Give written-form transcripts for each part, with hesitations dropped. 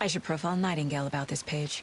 I should profile Nightingale about this page.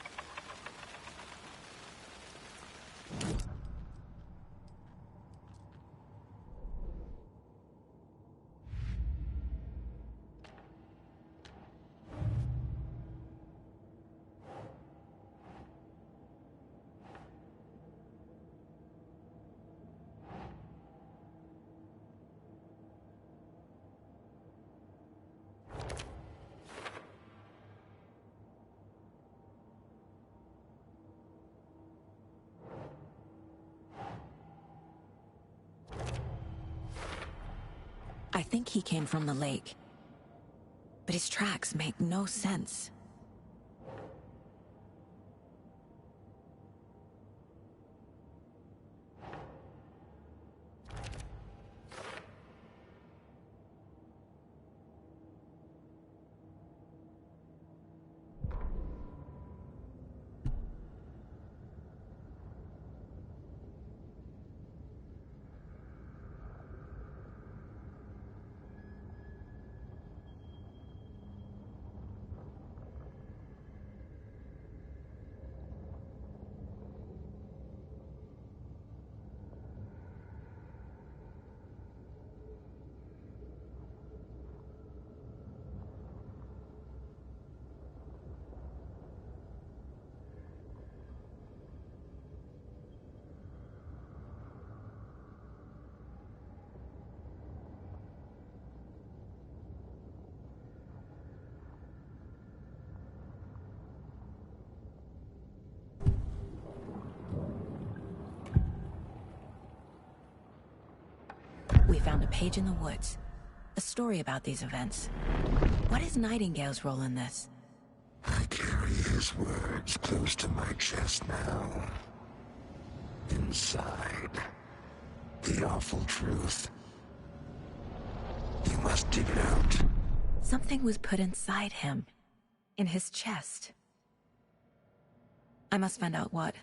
I think he came from the lake. But his tracks make no sense. We found a page in the woods. A story about these events. What is Nightingale's role in this? I carry his words close to my chest now. Inside, the awful truth. You must dig it out. Something was put inside him. In his chest. I must find out what.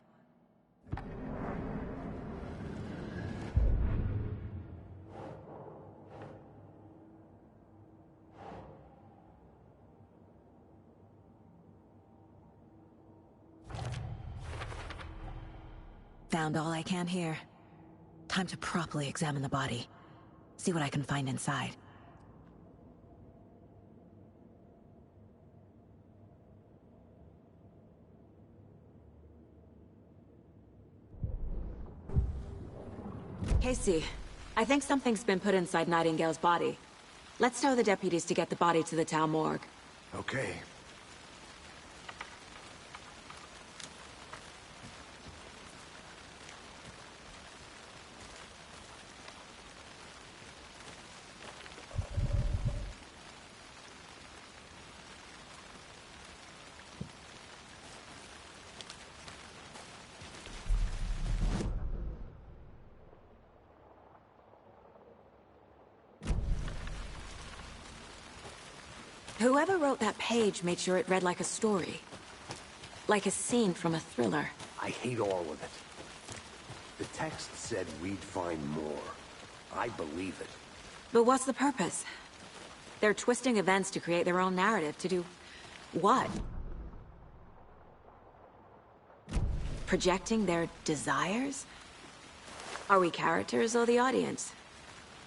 Found all I can here. Time to properly examine the body. See what I can find inside. Casey, I think something's been put inside Nightingale's body. Let's tell the deputies to get the body to the town morgue. Okay. Whoever wrote that page made sure it read like a story. Like a scene from a thriller. I hate all of it. The text said we'd find more. I believe it. But what's the purpose? They're twisting events to create their own narrative. To do what? Projecting their desires? Are we characters or the audience?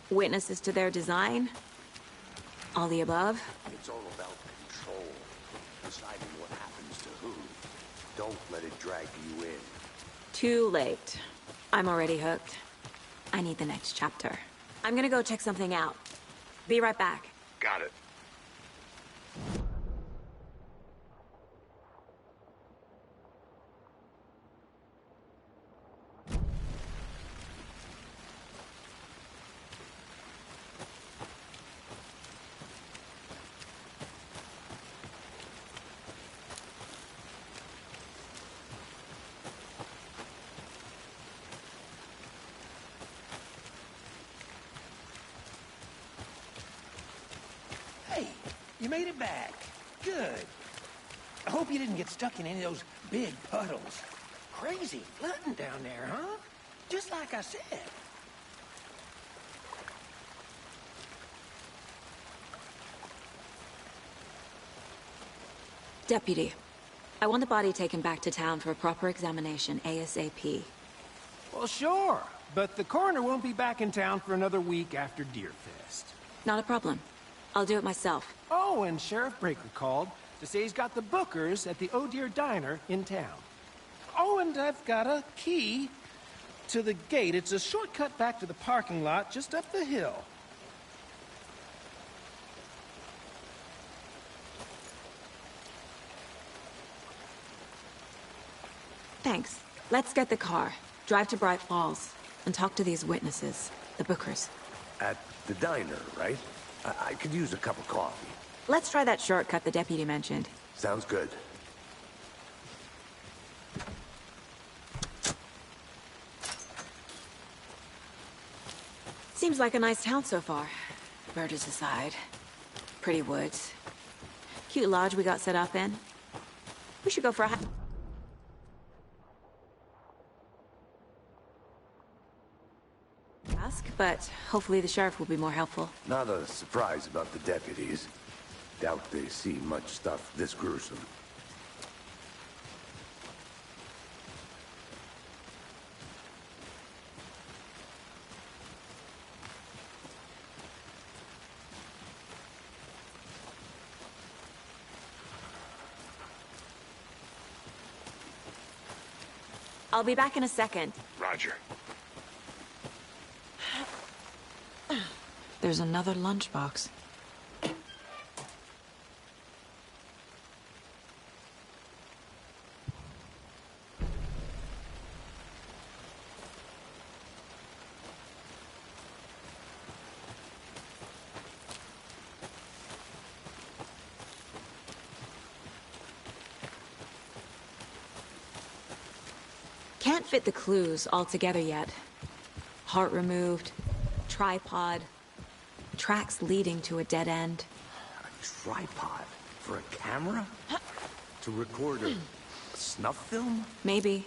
Witnesses to their design? All the above? It's all about control. Deciding what happens to who. Don't let it drag you in. Too late. I'm already hooked. I need the next chapter. I'm gonna go check something out. Be right back. Got it. Hey, you made it back. Good. I hope you didn't get stuck in any of those big puddles. Crazy flooding down there, huh? Just like I said. Deputy, I want the body taken back to town for a proper examination, ASAP. Well, sure. But the coroner won't be back in town for another week after Deerfest. Not a problem. I'll do it myself. Oh, and Sheriff Breaker called to say he's got the Bookers at the Oh Dear Diner in town. Oh, and I've got a key to the gate. It's a shortcut back to the parking lot just up the hill. Thanks. Let's get the car, drive to Bright Falls, and talk to these witnesses, the Bookers. At the diner, right? I could use a cup of coffee. Let's try that shortcut the deputy mentioned. Sounds good. Seems like a nice town so far. Murders aside. Pretty woods. Cute lodge we got set up in. We should go for a hike. But hopefully the sheriff will be more helpful. Not a surprise about the deputies. Doubt they see much stuff this gruesome. I'll be back in a second. Roger. There's another lunchbox. Can't fit the clues all together yet. Heart removed, tripod, tracks leading to a dead end. A tripod? For a camera? To record a snuff film? Maybe.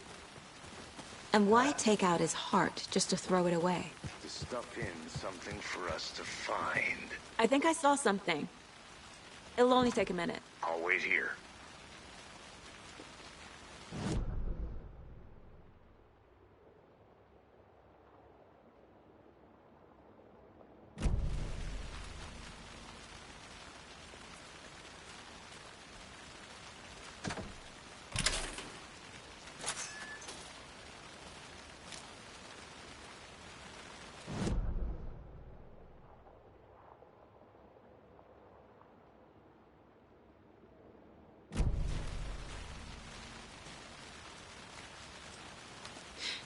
And why take out his heart just to throw it away? To stuff in something for us to find. I think I saw something. It'll only take a minute. I'll wait here.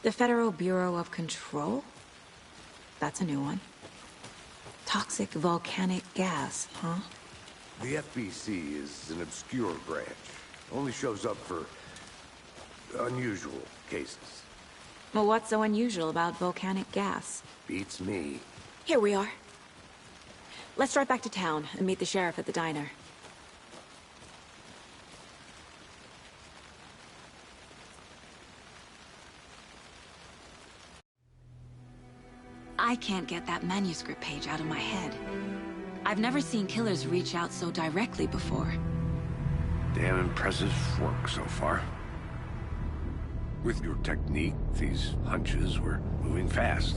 The Federal Bureau of Control? That's a new one. Toxic volcanic gas, huh? The FBC is an obscure branch. Only shows up for unusual cases. Well, what's so unusual about volcanic gas? Beats me. Here we are. Let's drive back to town and meet the sheriff at the diner. I can't get that manuscript page out of my head. I've never seen killers reach out so directly before. Damn impressive work so far. With your technique, these hunches were moving fast.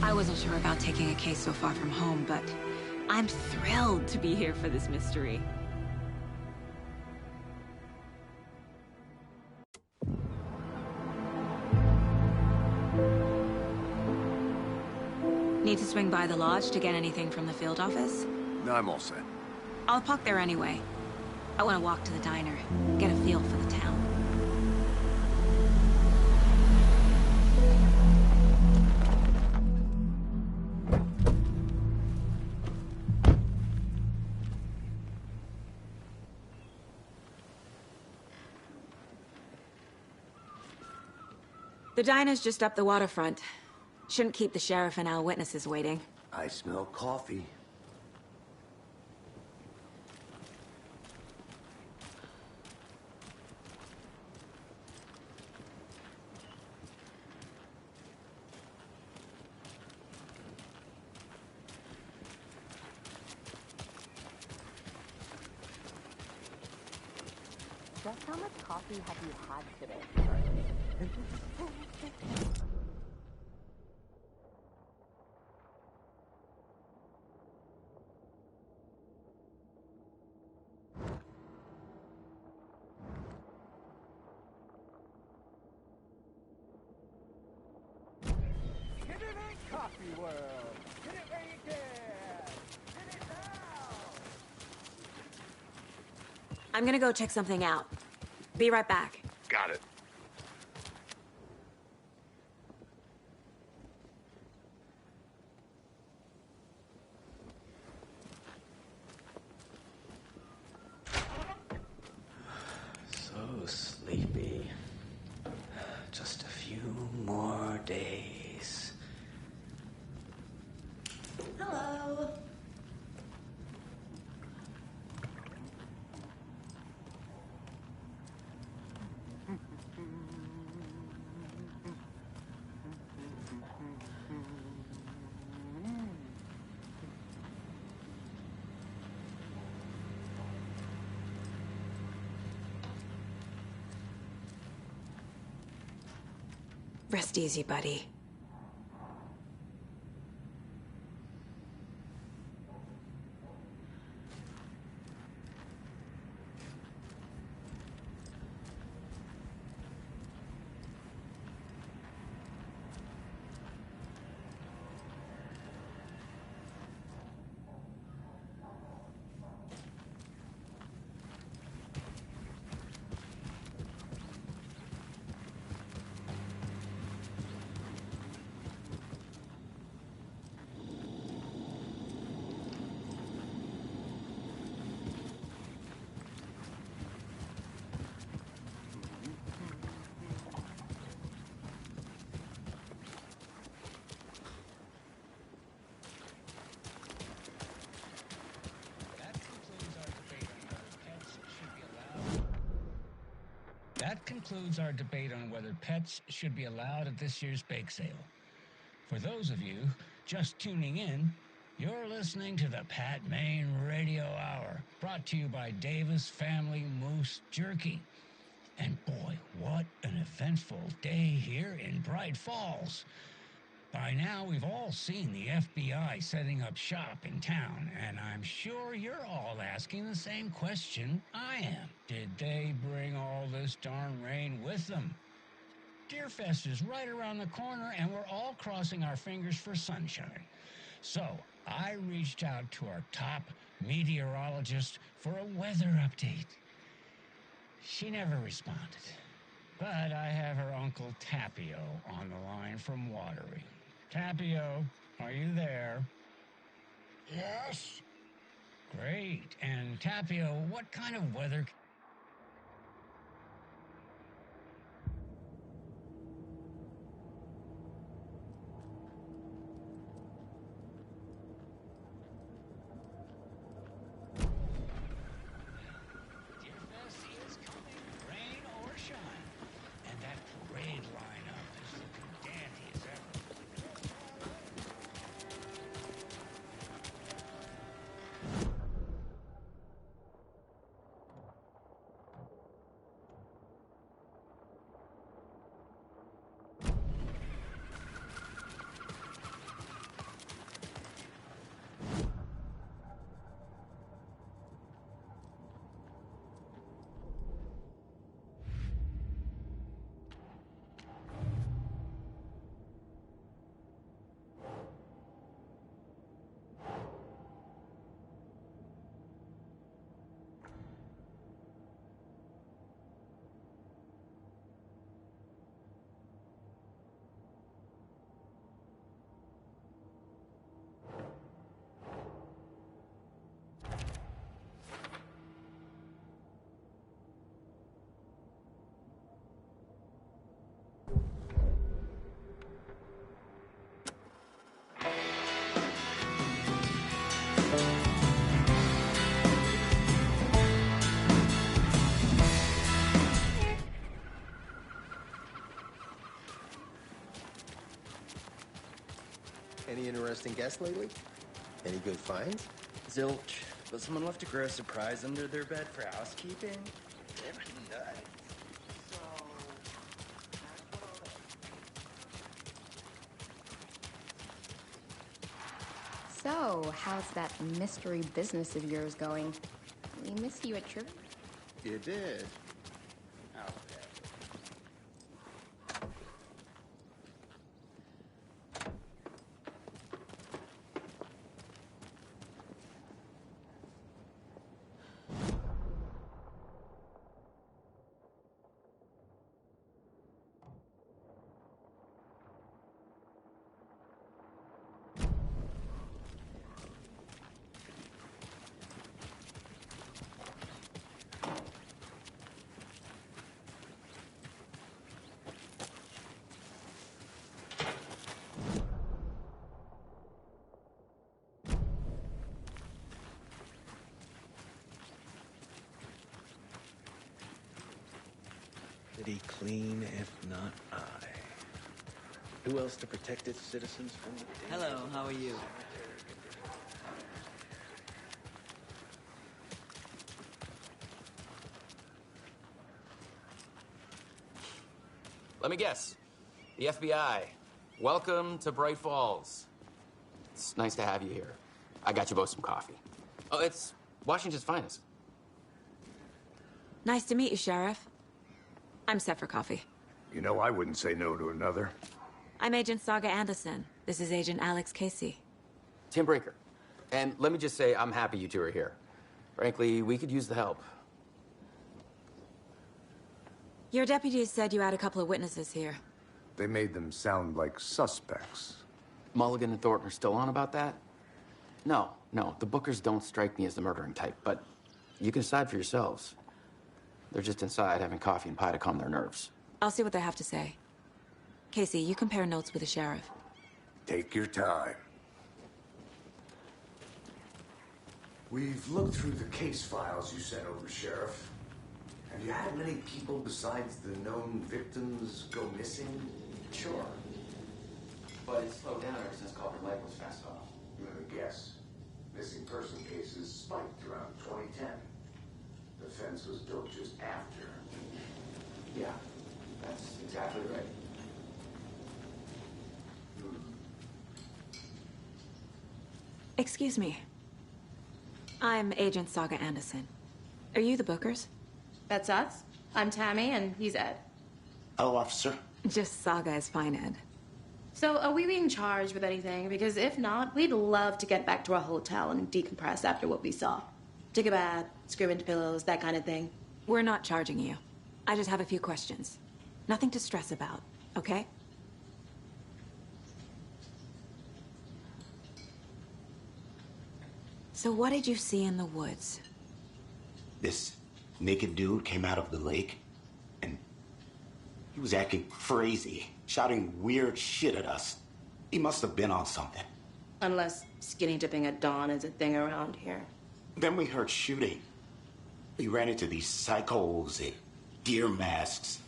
I wasn't sure about taking a case so far from home, but I'm thrilled to be here for this mystery. Need to swing by the lodge to get anything from the field office? No, I'm all set. I'll park there anyway. I want to walk to the diner, get a feel for the town. The diner's just up the waterfront. Shouldn't keep the sheriff and our witnesses waiting. I smell coffee. Just how much coffee have you had today? Get it in Coffee World! Get it where you can! Get it now! I'm gonna go check something out. Be right back. Got it. So sleepy. Just a few more days. Hello. Rest easy, buddy. That concludes our debate on whether pets should be allowed at this year's bake sale. For those of you just tuning in, you're listening to the Pat Maine Radio Hour, brought to you by Davis Family Moose Jerky. And boy, what an eventful day here in Bright Falls. By now, we've all seen the FBI setting up shop in town, and I'm sure you're all asking the same question I am. Did they bring all this darn rain with them? Deerfest is right around the corner, and we're all crossing our fingers for sunshine. So, I reached out to our top meteorologist for a weather update. She never responded, but I have her Uncle Tapio on the line from Watery. Tapio, are you there? Yes? Great. And Tapio, what kind of weather... Deerfest is coming, rain or shine. And that parade lineup is looking dandy as ever. Any interesting guests lately? Any good finds? Zilch, but someone left a gross surprise under their bed for housekeeping. So, how's that mystery business of yours going? We missed you at Trivia. You did? Okay. City clean, if not I. Who else to protect its citizens from the danger? Hello, how are you? Let me guess. The FBI. Welcome to Bright Falls. It's nice to have you here. I got you both some coffee. Oh, it's Washington's finest. Nice to meet you, Sheriff. I'm set for coffee. You know, I wouldn't say no to another. I'm Agent Saga Anderson. This is Agent Alex Casey. Tim Breaker. And let me just say, I'm happy you two are here. Frankly, we could use the help. Your deputies said you had a couple of witnesses here. They made them sound like suspects. Mulligan and Thornton are still on about that? No, the Bookers don't strike me as the murdering type, but you can decide for yourselves. They're just inside having coffee and pie to calm their nerves. I'll see what they have to say. Casey, you compare notes with the sheriff. Take your time. We've looked through the case files you sent over, Sheriff. Have you had many people besides the known victims go missing? Sure. But it's slowed down ever since Culver Lake was fast off. Let me guess. Missing person cases spiked around 2010. The fence was built just after. Yeah, that's exactly right. Excuse me. I'm Agent Saga Anderson. Are you the Bookers? That's us. I'm Tammy, and he's Ed. Hello, officer. Just Saga is fine, Ed. So, are we being charged with anything? Because if not, we'd love to get back to our hotel and decompress after what we saw. Take a bath, scream into pillows, that kind of thing. We're not charging you. I just have a few questions. Nothing to stress about, okay? So what did you see in the woods? This naked dude came out of the lake, and he was acting crazy, shouting weird shit at us. He must have been on something. Unless skinny dipping at dawn is a thing around here. Then we heard shooting. We ran into these psychos in deer masks.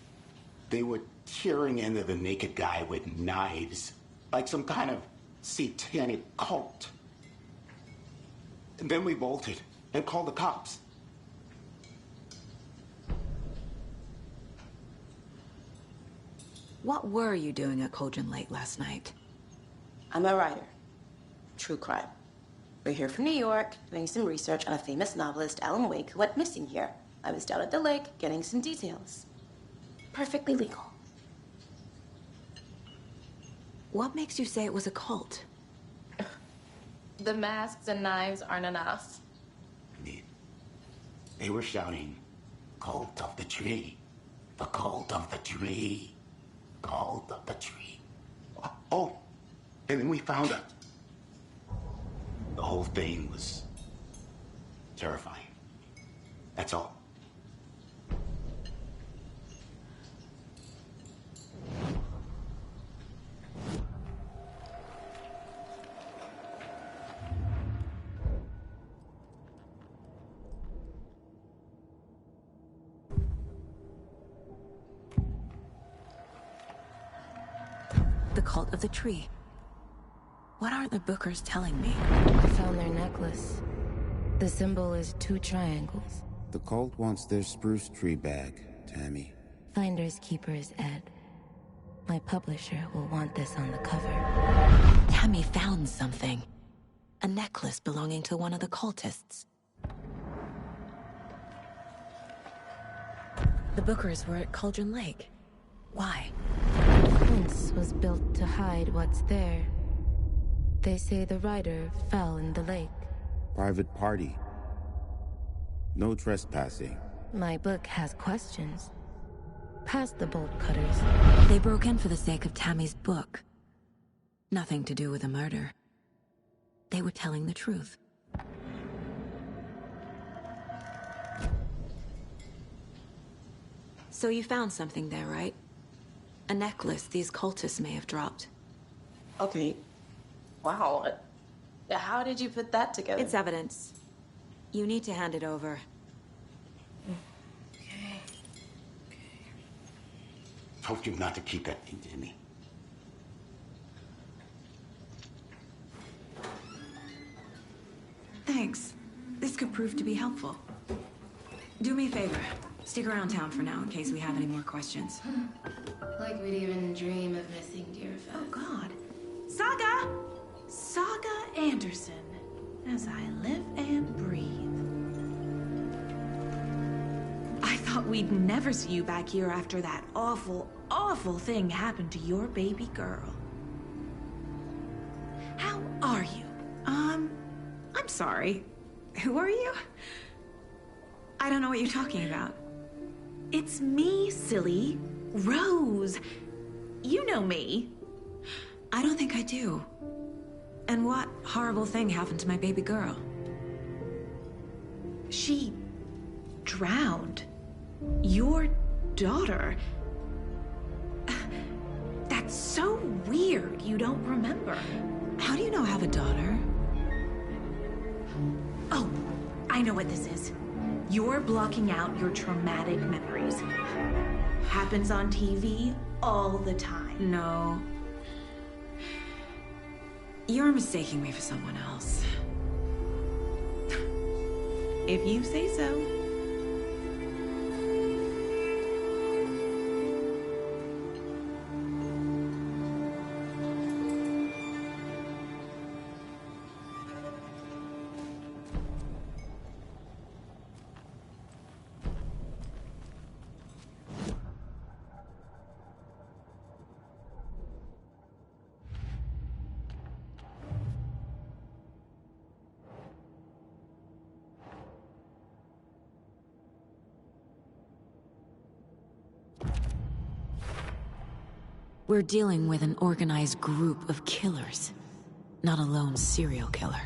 They were tearing into the naked guy with knives, like some kind of satanic cult. And then we bolted and called the cops. What were you doing at Cauldron Lake last night? I'm a writer. True crime. We're here from New York, doing some research on a famous novelist, Alan Wake, who went missing here. I was down at the lake, getting some details. Perfectly legal. What makes you say it was a cult? The masks and knives aren't enough. They were shouting, "Cult of the tree, the cult of the tree, cult of the tree." Oh, and then we found her. The whole thing was terrifying. That's all. The cult of the tree. What are the Bookers telling me? I found their necklace. The symbol is 2 triangles. The cult wants their spruce tree back, Tammy. Finders keepers, Ed. My publisher will want this on the cover. Tammy found something. A necklace belonging to one of the cultists. The Bookers were at Cauldron Lake. Why? Once was built to hide what's there. They say the rider fell in the lake. Private party. No trespassing. My book has questions. Past the bolt cutters. They broke in for the sake of Tammy's book. Nothing to do with a murder. They were telling the truth. So you found something there, right? A necklace these cultists may have dropped. Okay. Wow. How did you put that together? It's evidence. You need to hand it over. Told you not to keep that thing to me. Thanks. This could prove to be helpful. Do me a favor. Stick around town for now in case we have any more questions. Like we'd even dream of missing dear Fez. Oh, God. Saga! Saga Anderson. As I live and breathe. I thought we'd never see you back here after that awful, awful thing happened to your baby girl. How are you? I'm sorry. Who are you? I don't know what you're talking about. It's me, silly. Rose. You know me. I don't think I do. And what horrible thing happened to my baby girl? She drowned. Your daughter. That's so weird you don't remember. How do you know I have a daughter? Oh, I know what this is. You're blocking out your traumatic memories. Happens on TV all the time. No. You're mistaking me for someone else. If you say so. We're dealing with an organized group of killers, not a lone serial killer.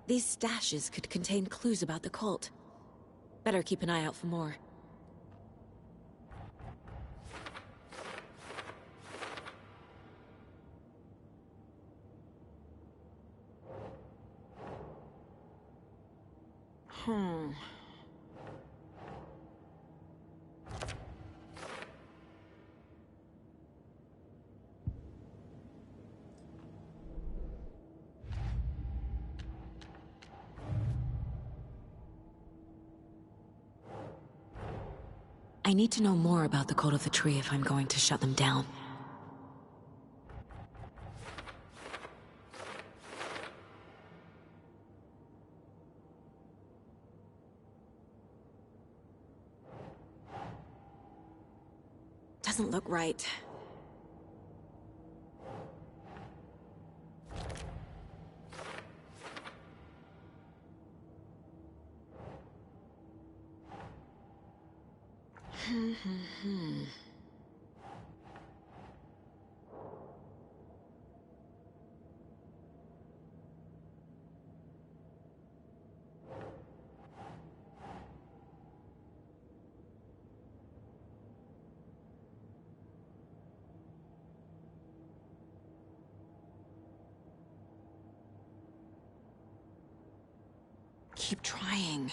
These stashes could contain clues about the cult. Better keep an eye out for more. I need to know more about the Code of the Tree if I'm going to shut them down. Doesn't look right. Keep trying.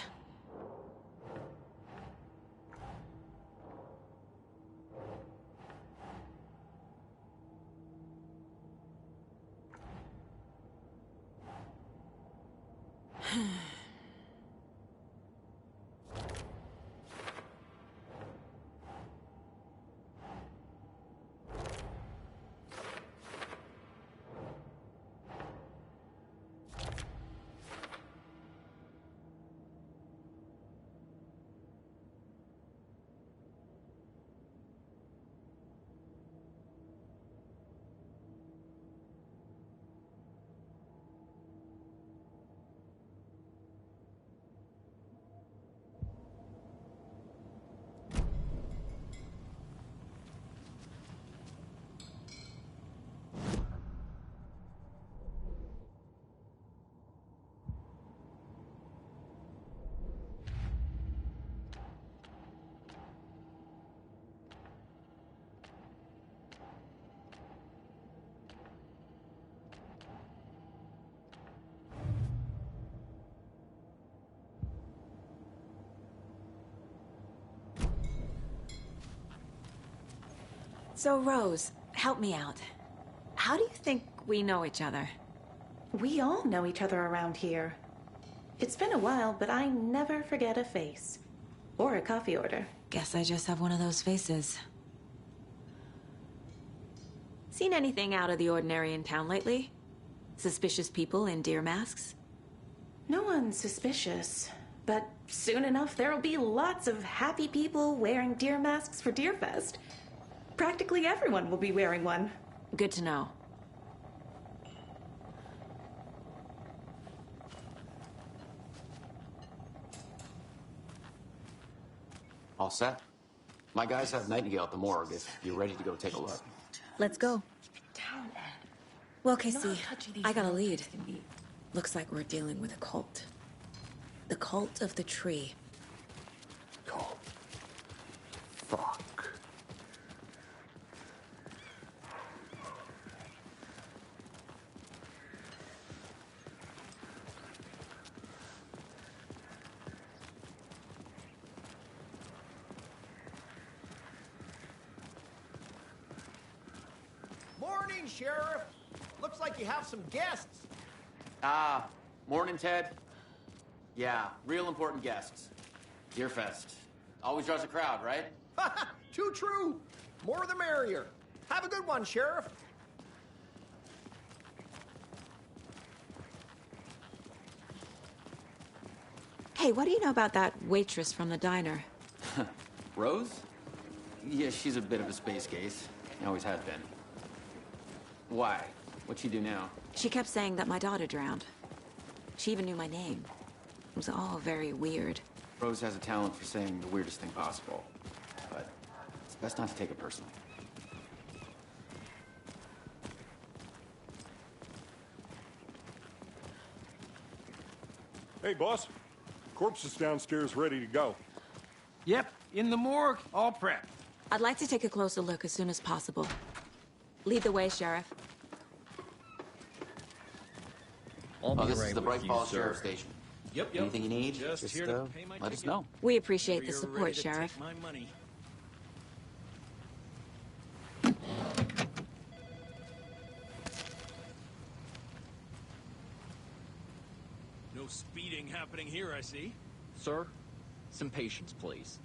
So, Rose, help me out. How do you think we know each other? We all know each other around here. It's been a while, but I never forget a face. Or a coffee order. Guess I just have one of those faces. Seen anything out of the ordinary in town lately? Suspicious people in deer masks? No one's suspicious. But soon enough, there'll be lots of happy people wearing deer masks for Deerfest. Practically everyone will be wearing one. Good to know. All set? My guys have Nightingale at the morgue if you're ready to go take a look. Let's go. Well, Casey, I got a lead. Looks like we're dealing with a cult. The cult of the tree. Cult. Fuck. Morning, Sheriff. Looks like you have some guests. Ah, morning, Ted. Yeah, real important guests. Deerfest. Always draws a crowd, right? Too true. More the merrier. Have a good one, Sheriff. Hey, what do you know about that waitress from the diner? Rose? Yeah, she's a bit of a space case. Always has been. Why? What'd she do now? She kept saying that my daughter drowned. She even knew my name. It was all very weird. Rose has a talent for saying the weirdest thing possible. But it's best not to take it personally. Hey, boss. Corpse is downstairs ready to go. Yep, in the morgue, all prepped. I'd like to take a closer look as soon as possible. Lead the way, Sheriff. This is the Bright Falls Sheriff Station. Yep. Anything you need, just let us know. We appreciate the support, Sheriff. My money. No speeding happening here, I see. Sir, some patience, please.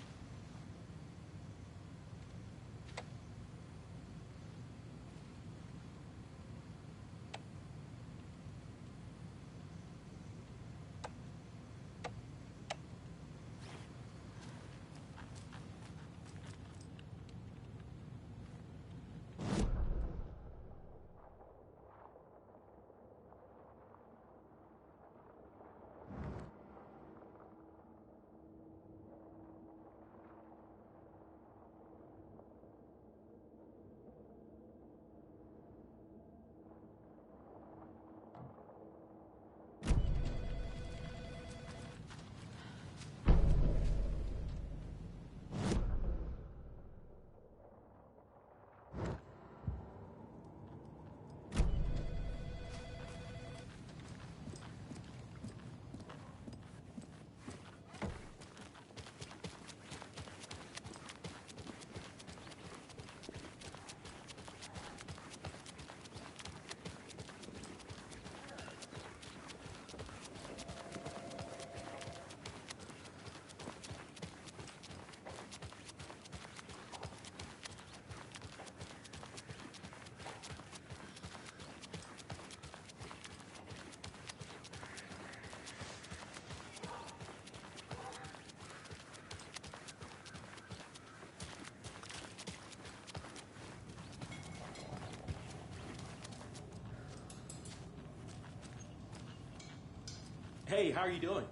Hey, how are you doing?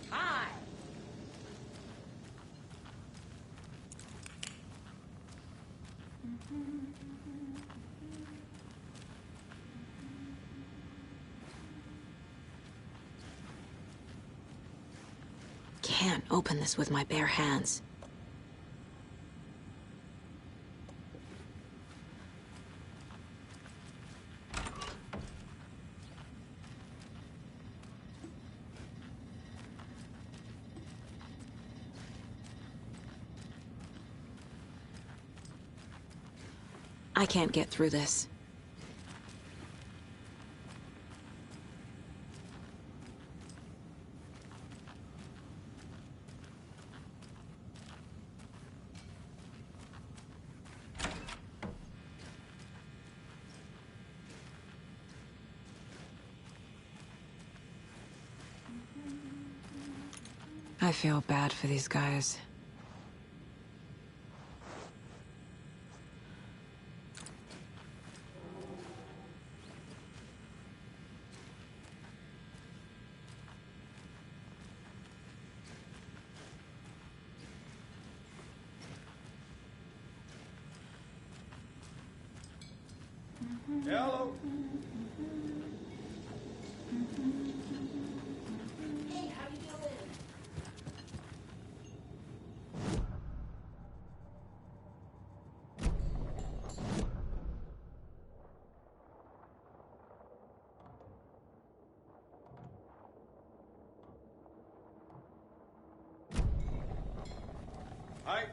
Hi. Can't open this with my bare hands. I can't get through this. I feel bad for these guys. Hello. Hey, how you doing? Hi.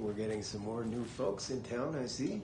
We're getting some more new folks in town, I see.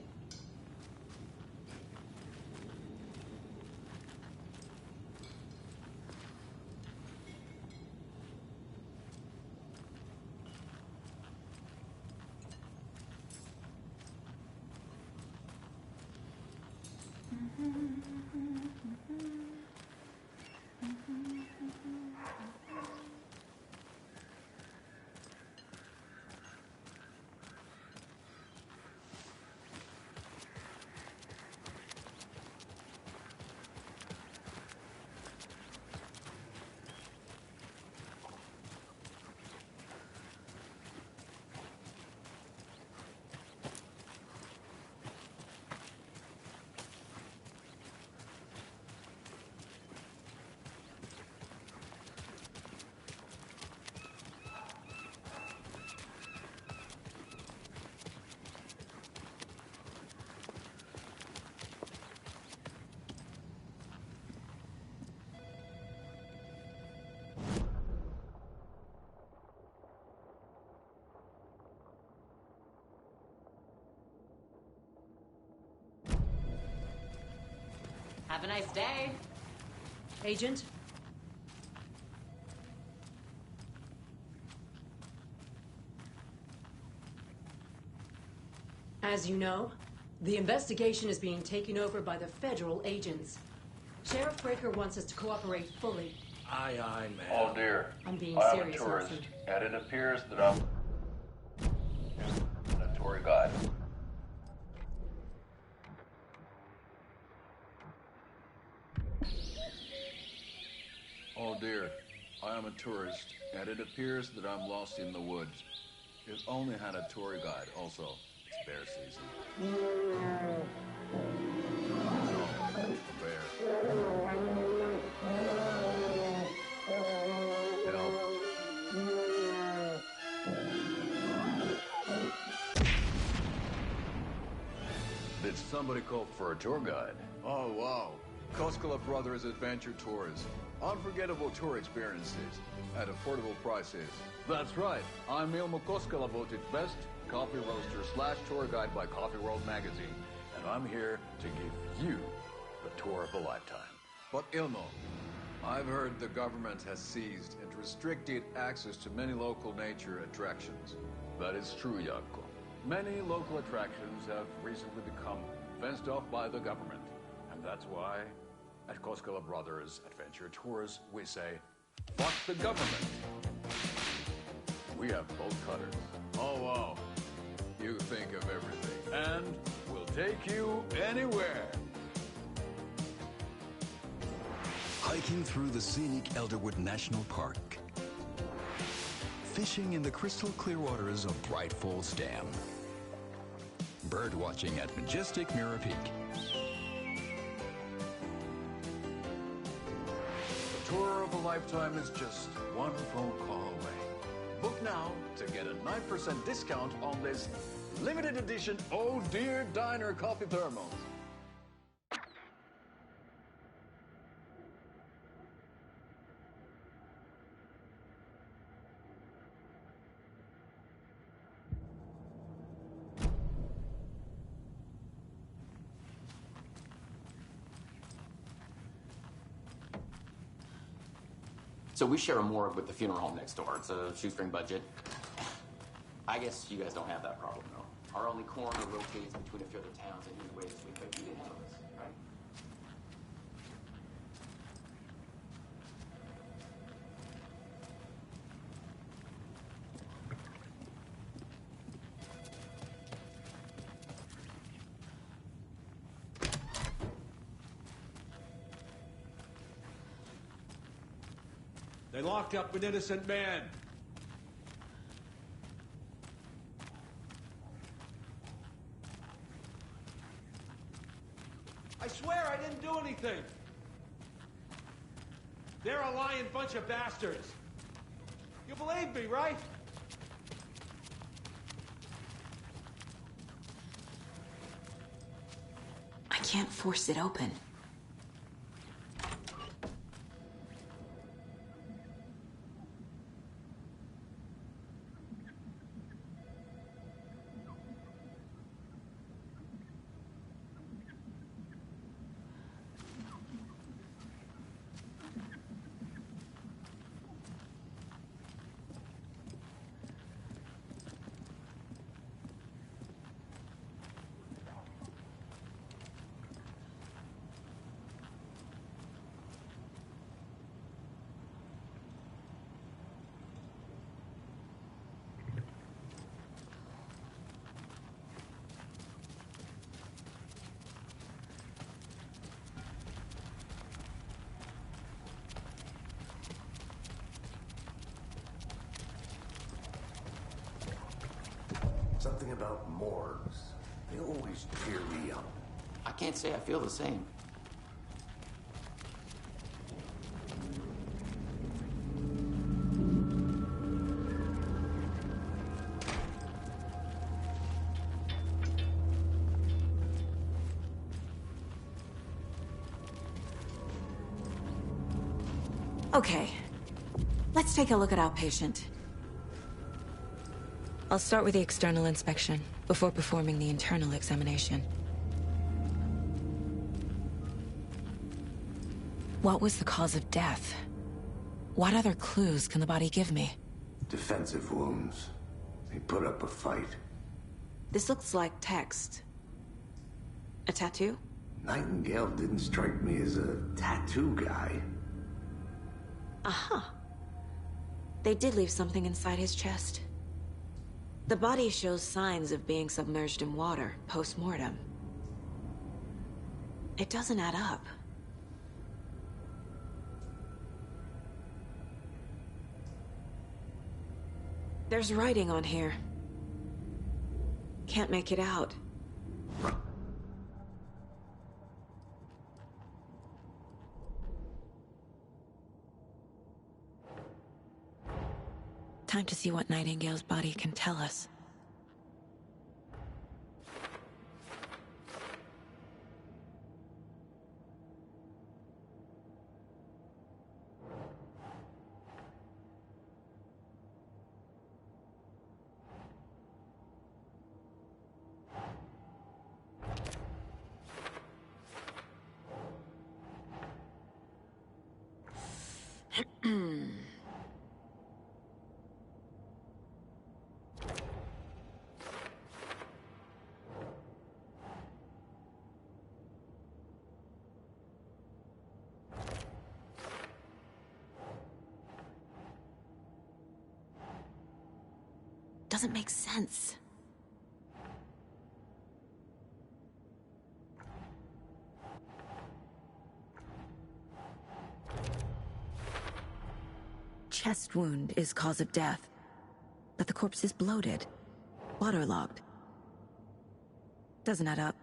Have a nice day. Agent? As you know, the investigation is being taken over by the federal agents. Sheriff Breaker wants us to cooperate fully. Aye, aye, ma'am. Oh dear. I'm being I'm serious, a tourist, Wilson. and it appears that I'm a tour guide. Oh dear, I am a tourist, and it appears that I'm lost in the woods. If only had a tour guide. Also, it's bear season. Oh, a bear. Help. somebody called for a tour guide. Oh, wow. Koskela Brothers Adventure Tours. Unforgettable tour experiences at affordable prices. That's right. I'm Ilmo Koskela, voted best coffee roaster / tour guide by Coffee World magazine. And I'm here to give you the tour of a lifetime. But Ilmo, I've heard the government has seized and restricted access to many local nature attractions. That is true, Jaakko. Many local attractions have recently become fenced off by the government. And that's why, at Koskela Brothers Adventure Tours, we say, fuck the government. We have bolt cutters. Oh, wow. You think of everything. And we'll take you anywhere. Hiking through the scenic Elderwood National Park. Fishing in the crystal clear waters of Bright Falls Dam. Bird watching at majestic Mirror Peak. The tour of a lifetime is just one phone call away. Book now to get a 9% discount on this limited edition Oh Dear Diner coffee thermos. So we share a morgue with the funeral home next door. It's a shoestring budget. I guess you guys don't have that problem, though. Our only coroner rotates between a few other towns and he ways we think you didn't know this, right? They locked up an innocent man. I swear I didn't do anything. They're a lying bunch of bastards. You believe me, right? I can't force it open. Something about morgues. They always cheer me up. I can't say I feel the same. Okay. Let's take a look at our patient. I'll start with the external inspection, before performing the internal examination. What was the cause of death? What other clues can the body give me? Defensive wounds. He put up a fight. This looks like text. A tattoo? Nightingale didn't strike me as a tattoo guy. Aha. They did leave something inside his chest. The body shows signs of being submerged in water, post-mortem. It doesn't add up. There's writing on here. Can't make it out. Time to see what Nightingale's body can tell us. doesn't make sense. Chest wound is cause of death, but the corpse is bloated, waterlogged. Doesn't add up.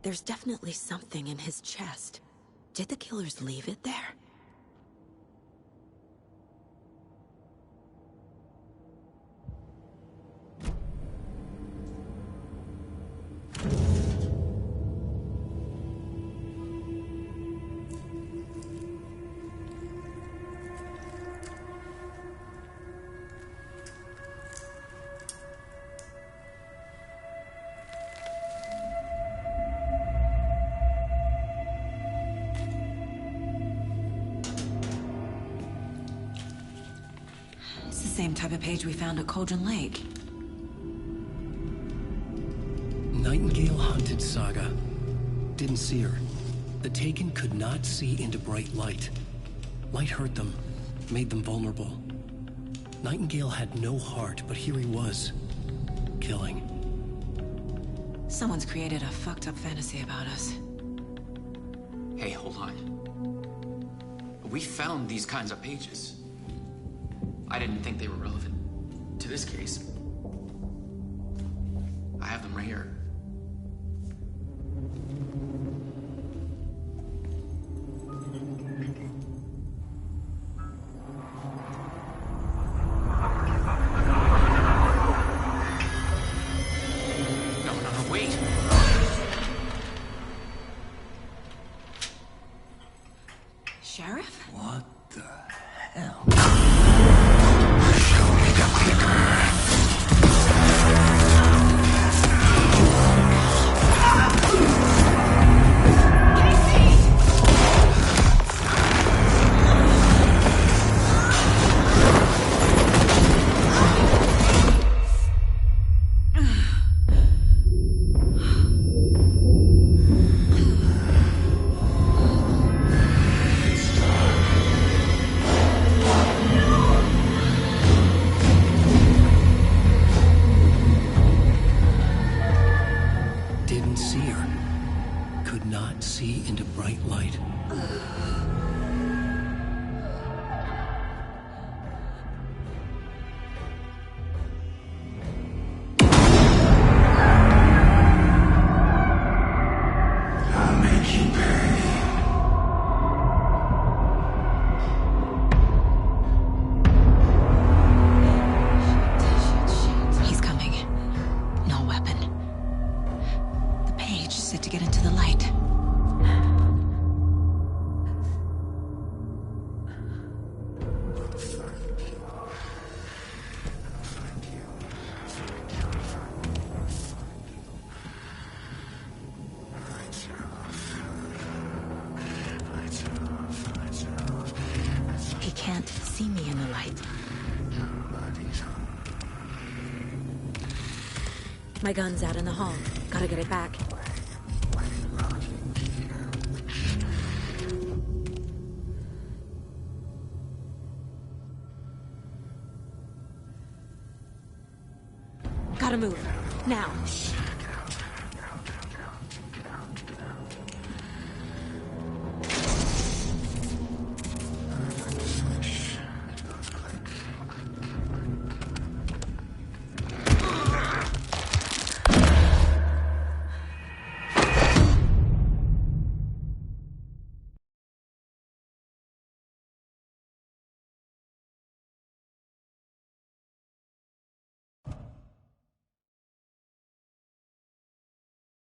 There's definitely something in his chest. Did the killers leave it there? Same type of page we found at Cauldron Lake. Nightingale hunted Saga. Didn't see her. The Taken could not see into bright light. Light hurt them, made them vulnerable. Nightingale had no heart, but here he was, killing. Someone's created a fucked up fantasy about us. Hey, hold on. We found these kinds of pages. I didn't think they were relevant to this case. I have them right here. No, wait. Sheriff? What the hell? Didn't see her. Could not see into bright light. I'll make you pay. He's coming. No weapon. The page set to get into the light. He can't see me in the light. My gun's out in the hall. Gotta get it back. Gotta move. Now.